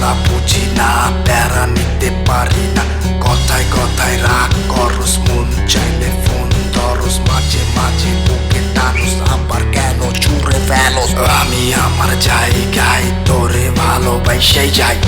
কলা বুঝি না, প্যারা নিতে পারি না, কথায় কথায় রাগ করস, মন চাইলে ফোন ধরস, মাঝে মাঝে বুকে টানুস, আবার কেন ছুঁড়ে ফেলস। আমি আমার জায়গায় তোরে ভালোবাসেই যাই।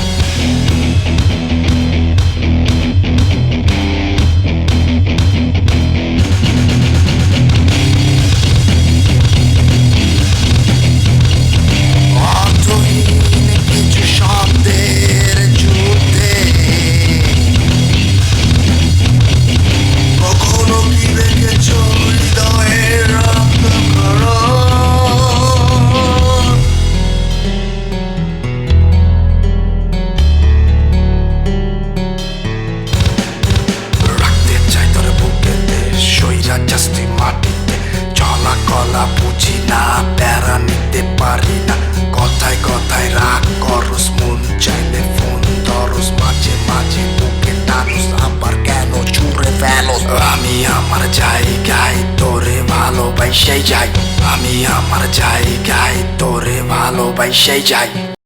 মাটিতে চলা কলা বুঝি না, প্যারা নিতে পারি না, কথায় কথায় রাগ করস, মন চাইলে ফোন ধরস, মাঝে মাঝে বুকে টানুস, আবার কেন ছুঁড়ে ফেলস। আমি আমার জায়গায় তোরে ভালোবাসেই যাই। আমি আমার জায়গায় তোরে ভালোবাসেই যাই।